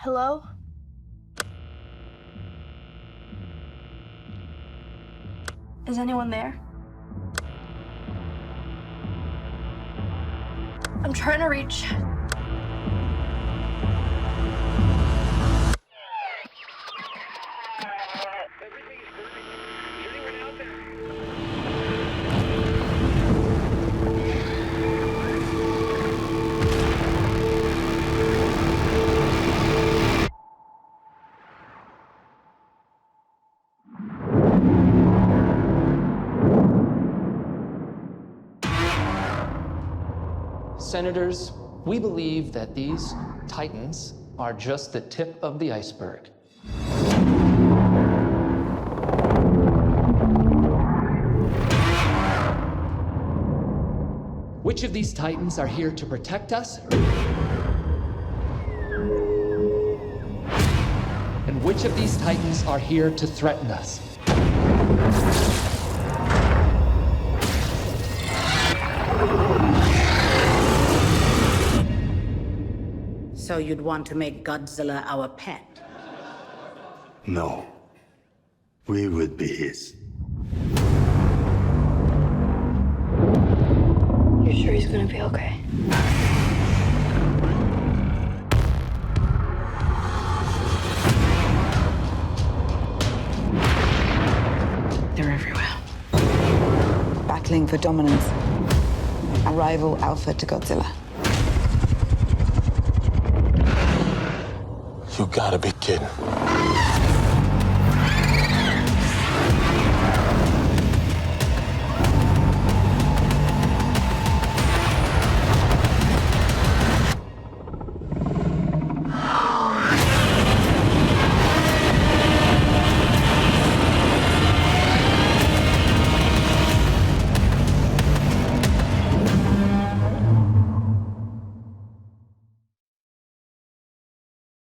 Hello? Is anyone there? I'm trying to reach. Senators, we believe that these titans are just the tip of the iceberg. Which of these titans are here to protect us? And which of these titans are here to threaten us? So you'd want to make Godzilla our pet? No. We would be his. You sure he's gonna be okay? They're everywhere. Battling for dominance. A rival alpha to Godzilla. You gotta be kidding.